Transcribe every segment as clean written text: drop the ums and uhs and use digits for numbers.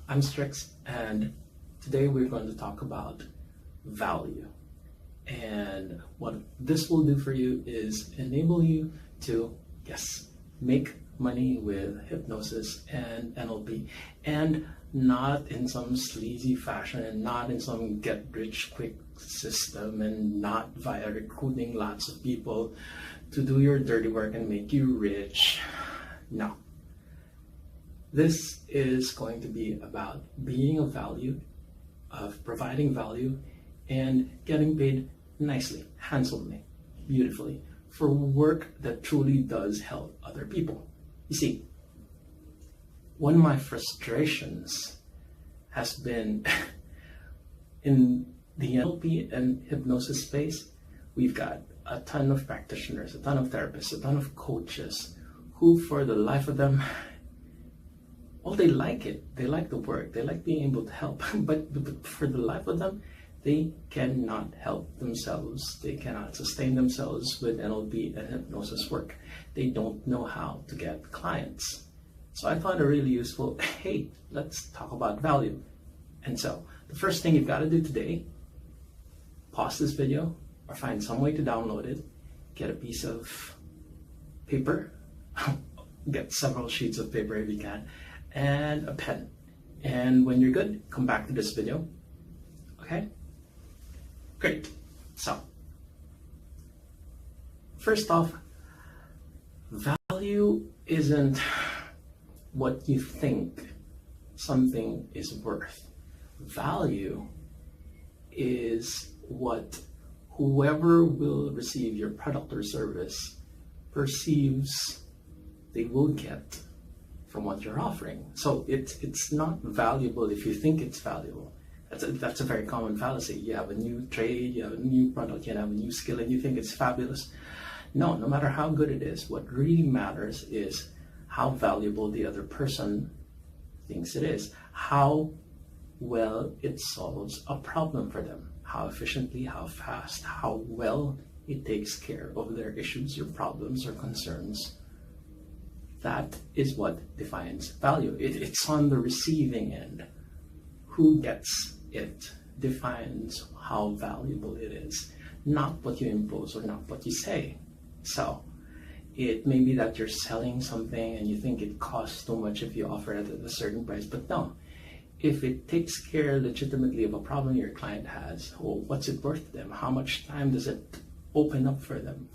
I'm Strix, and today we're going to talk about value. And what this will do for you is enable you to, make money with hypnosis and NLP, and not in some sleazy fashion, and not in some get-rich-quick system, and not via recruiting lots of people to do your dirty work and make you rich. No. This is going to be about being of value, of providing value, and getting paid nicely, handsomely, beautifully, for work that truly does help other people. You see, one of my frustrations has been in the NLP and hypnosis space. We've got a ton of practitioners, a ton of therapists, a ton of coaches who, for the life of them, they like it. They like the work. They like being able to help. But for the life of them, they cannot help themselves. They cannot sustain themselves with NLP and hypnosis work. They don't know how to get clients. So I found it really useful. Hey, let's talk about value. And so the first thing you've got to do today, pause this video or find some way to download it. Get a piece of paper. Get several sheets of paper if you can. And a pen. And when you're good, come back to this video. Okay? Great. So, first off, value isn't what you think something is worth. Value is what whoever will receive your product or service perceives they will get from what you're offering. So it's not valuable if you think it's valuable. That's a very common fallacy. You have a new trade, you have a new product, you have a new skill, and you think it's fabulous. No matter how good it is, what really matters is how valuable the other person thinks it is, how well it solves a problem for them, how efficiently, how fast, how well it takes care of their issues, your problems or concerns. That is what defines value. It's on the receiving end. Who gets it defines how valuable it is, not what you impose or not what you say. So it may be that you're selling something and you think it costs too much if you offer it at a certain price, but no. If it takes care legitimately of a problem your client has, well, what's it worth to them? How much time does it open up for them?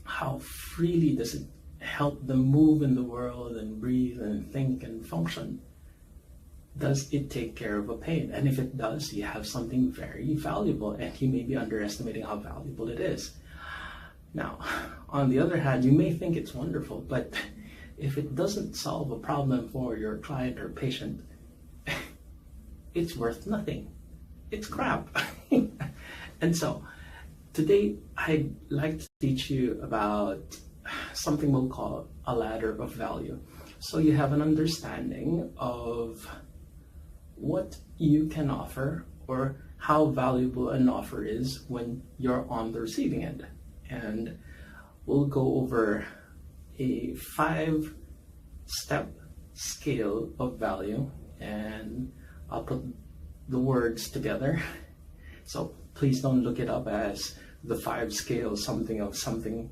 How freely does it help them move in the world and breathe and think and function? Does it take care of a pain? And if it does, you have something very valuable, and you may be underestimating how valuable it is. Now, on the other hand, you may think it's wonderful, but if it doesn't solve a problem for your client or patient, it's worth nothing. It's crap. And so today I'd like to teach you about something we'll call a ladder of value. So you have an understanding of what you can offer or how valuable an offer is when you're on the receiving end. And we'll go over a 5-step scale of value, and I'll put the words together. So please don't look it up as the 5 scale something of something.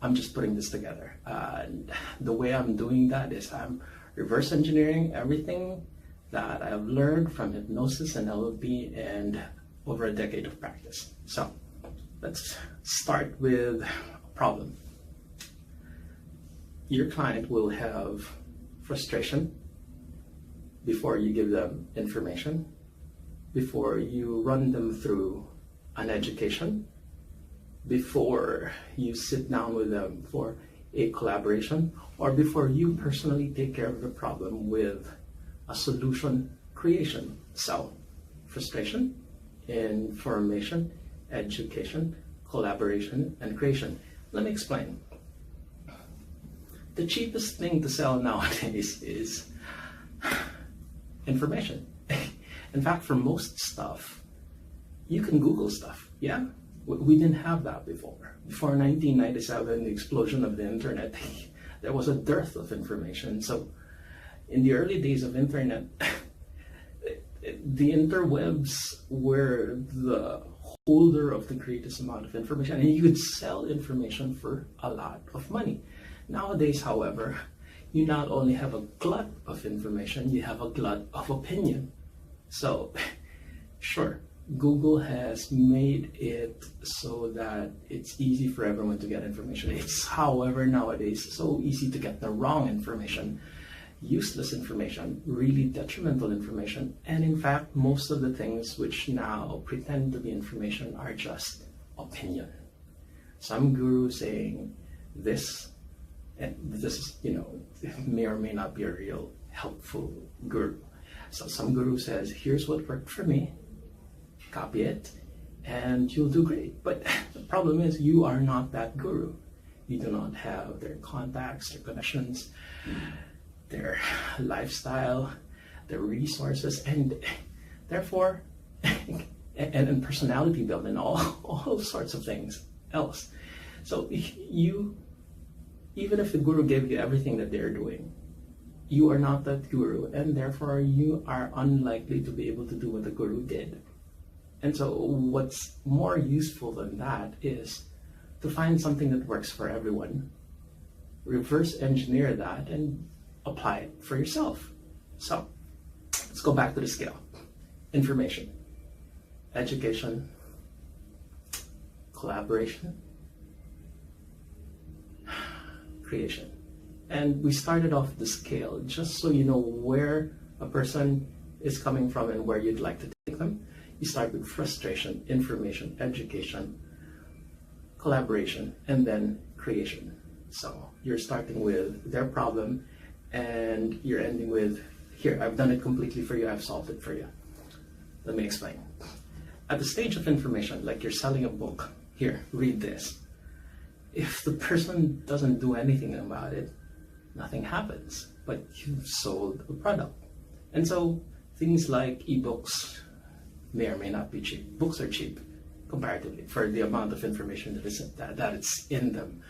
I'm just putting this together. And the way I'm doing that is I'm reverse engineering everything that I've learned from hypnosis and NLP and over a decade of practice. So let's start with a problem. Your client will have frustration before you give them information, before you run them through an education, before you sit down with them for a collaboration, or before you personally take care of the problem with a solution creation. So, frustration, information, education, collaboration, and creation. Let me explain. The cheapest thing to sell nowadays is information. In fact, for most stuff, you can Google stuff, yeah? We didn't have that before. Before 1997, the explosion of the internet, there was a dearth of information. So in the early days of internet, the interwebs were the holder of the greatest amount of information, and you could sell information for a lot of money. Nowadays, however, you not only have a glut of information, you have a glut of opinion. So, sure, Google has made it so that it's easy for everyone to get information. It's, however, nowadays so easy to get the wrong information, useless information, really detrimental information, and in fact, most of the things which now pretend to be information are just opinion. Some guru saying this, and this is, may or may not be a real helpful guru. So some guru says, here's what worked for me, copy it, and you'll do great. But the problem is you are not that guru. You do not have their contacts, their connections, their lifestyle, their resources, and therefore, and personality build and all sorts of things else. So you, even if the guru gave you everything that they're doing, you are not that guru, and therefore you are unlikely to be able to do what the guru did. And so what's more useful than that is to find something that works for everyone, reverse engineer that, and apply it for yourself. So let's go back to the scale. Information, education, collaboration, creation. And we started off the scale just so you know where a person is coming from and where you'd like to take them. You start with frustration, information, education, collaboration, and then creation. So you're starting with their problem and you're ending with, here, I've done it completely for you, I've solved it for you. Let me explain. At the stage of information, like you're selling a book, here, read this. If the person doesn't do anything about it, nothing happens, but you've sold a product. And so things like ebooks may or may not be cheap. Books are cheap comparatively for the amount of information that it's in them.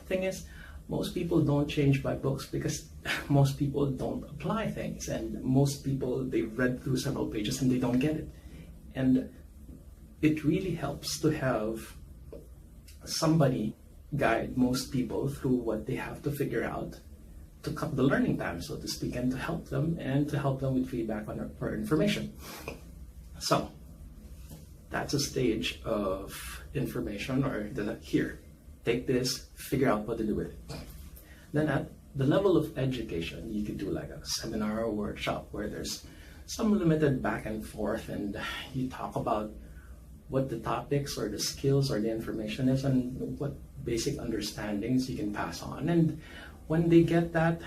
Thing is, most people don't change by books because most people don't apply things, and most people, they've read through several pages and they don't get it. And it really helps to have somebody guide most people through what they have to figure out to cut the learning time, so to speak, and to help them with feedback on or information. So that's a stage of information, or here, take this, figure out what to do with it. Then at the level of education, you could do like a seminar or workshop where there's some limited back and forth, and you talk about what the topics or the skills or the information is and what basic understandings you can pass on. And when they get that,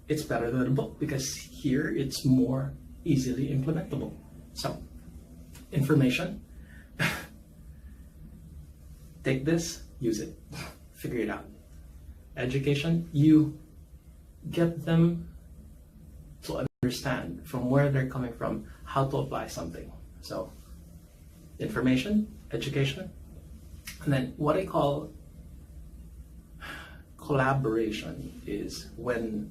it's better than a book because here it's more easily implementable. So, information, take this, use it, figure it out. Education, you get them to understand from where they're coming from, how to apply something. So, information, education, and then what I call collaboration is when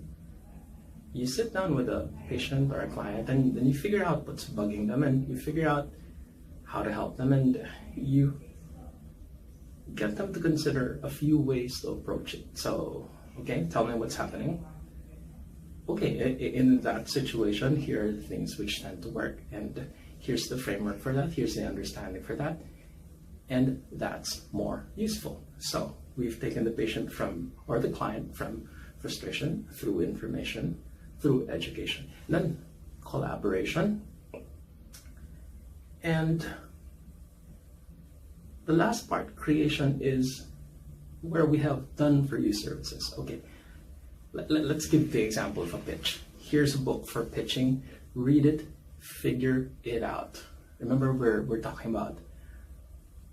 you sit down with a patient or a client and then you figure out what's bugging them and you figure out how to help them, and you get them to consider a few ways to approach it. So, okay, tell me what's happening. Okay, in that situation, here are the things which tend to work, and here's the framework for that, here's the understanding for that, and that's more useful. So we've taken the patient or the client from frustration through information, through education, and then collaboration. And the last part, creation, is where we have done for you services. Okay, let's give the example of a pitch. Here's a book for pitching, read it, figure it out. Remember, we're talking about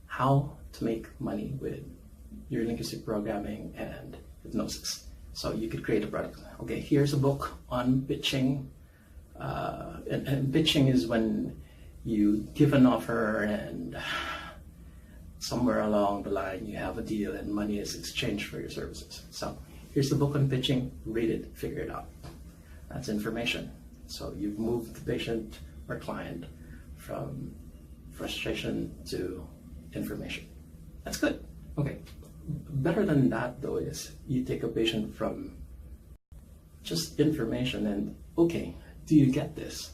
how to make money with your linguistic programming and hypnosis. So you could create a product. Okay, here's a book on pitching. And pitching is when you give an offer and somewhere along the line you have a deal and money is exchanged for your services. So here's the book on pitching, read it, figure it out. That's information. So you've moved the patient or client from frustration to information. That's good. Okay. Better than that, though, is you take a patient from just information and, okay, do you get this?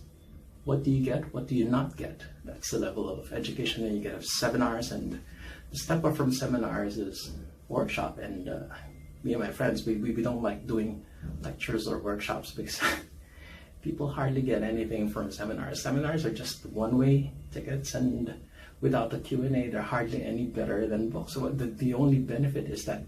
What do you get? What do you not get? That's the level of education that you get of seminars, and the step up from seminars is workshop. And me and my friends, we don't like doing lectures or workshops because people hardly get anything from seminars. Seminars are just one-way tickets, and without the Q&A, they're hardly any better than books. So the only benefit is that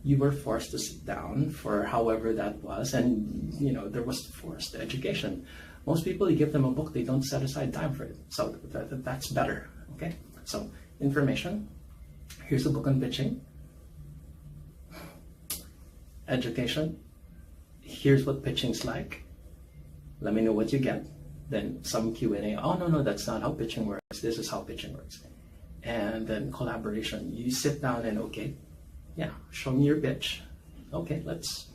you were forced to sit down for however that was, and there was forced education. Most people, you give them a book, they don't set aside time for it. So that's better. Okay. So information. Here's a book on pitching. Education. Here's what pitching's like. Let me know what you get. Then some Q&A. Oh, no, that's not how pitching works. This is how pitching works. And then collaboration. You sit down and, okay, yeah, show me your pitch. Okay, let's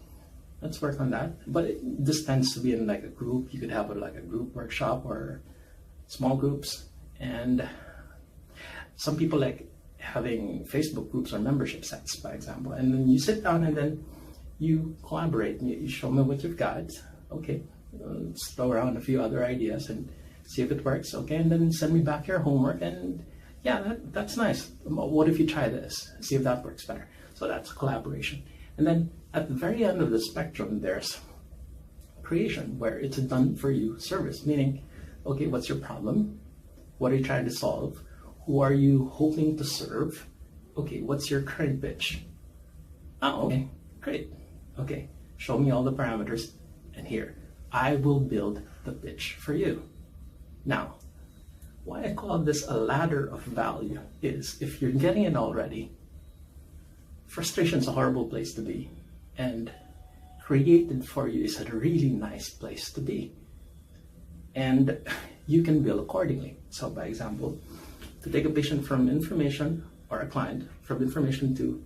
work on that. But this tends to be in like a group. You could have like a group workshop or small groups. And some people like having Facebook groups or membership sets, by example. And then you sit down and then you collaborate. You show me what you've got. Okay. Let's throw around a few other ideas and see if it works. Okay, and then send me back your homework, and yeah, that's nice. What if you try this? See if that works better. So that's collaboration. And then at the very end of the spectrum, there's creation, where it's a done for you service, meaning, okay, what's your problem? What are you trying to solve? Who are you hoping to serve? Okay, what's your current pitch? Oh, okay, great. Okay, show me all the parameters, and here, I will build the pitch for you. Now, why I call this a ladder of value is, if you're getting it already, frustration is a horrible place to be, and created for you is a really nice place to be. And you can bill accordingly. So by example, to take a patient from information, or a client from information to,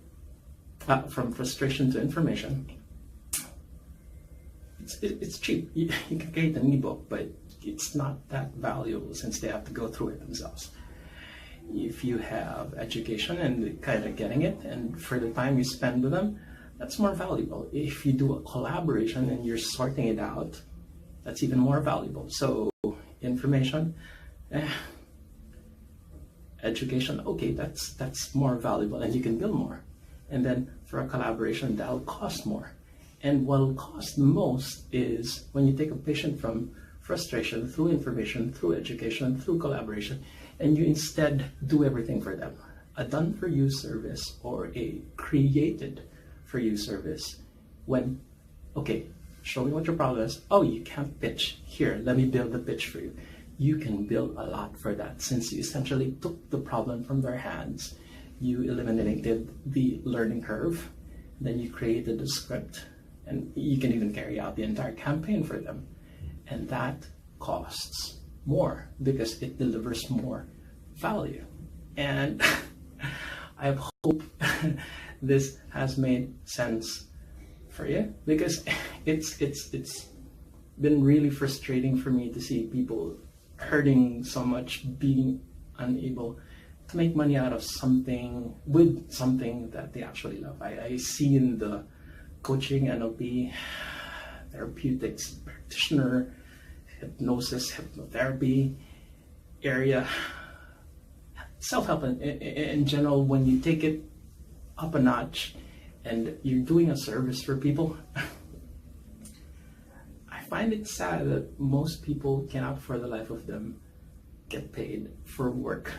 from frustration to information, it's cheap. You can create an ebook, but it's not that valuable since they have to go through it themselves. If you have education and kind of getting it, and for the time you spend with them, that's more valuable. If you do a collaboration and you're sorting it out, that's even more valuable. So information, education, okay, that's more valuable, and you can bill more. And then for a collaboration, that'll cost more. And what'll cost most is when you take a patient from frustration through information, through education, through collaboration, and you instead do everything for them. A done-for-you service or a created-for-you service. When, okay, show me what your problem is. Oh, you can't pitch. Here, let me build the pitch for you. You can build a lot for that, since you essentially took the problem from their hands. You eliminated the learning curve, then you created the script, and you can even carry out the entire campaign for them. And that costs more because it delivers more value. And I hope this has made sense for you, because it's been really frustrating for me to see people hurting so much, being unable to make money out of something, with something that they actually love. I see in the coaching, NLP, therapeutics, practitioner, hypnosis, hypnotherapy area, self-help in general, when you take it up a notch and you're doing a service for people, I find it sad that most people cannot for the life of them get paid for work.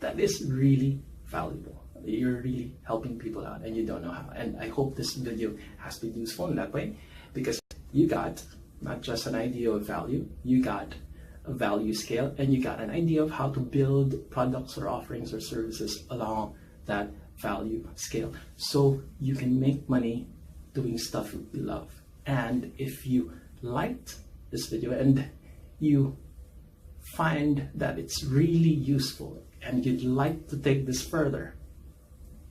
That is really valuable. You're really helping people out and you don't know how. And I hope this video has been useful in that way, because you got not just an idea of value, you got a value scale, and you got an idea of how to build products or offerings or services along that value scale, so you can make money doing stuff you love. And if you liked this video and you find that it's really useful and you'd like to take this further,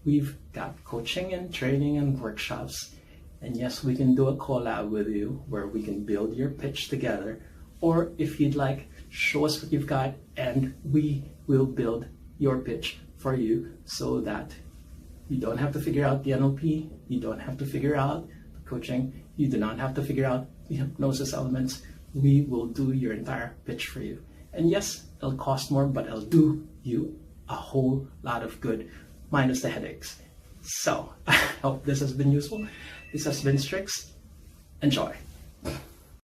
we've got coaching and training and workshops And yes, we can do a collab with you where we can build your pitch together. Or if you'd like, show us what you've got and we will build your pitch for you so that you don't have to figure out the NLP, you don't have to figure out the coaching, you do not have to figure out the hypnosis elements. We will do your entire pitch for you. And yes, it'll cost more, but it'll do you a whole lot of good, minus the headaches. So, I hope this has been useful. This has been Strix. Enjoy.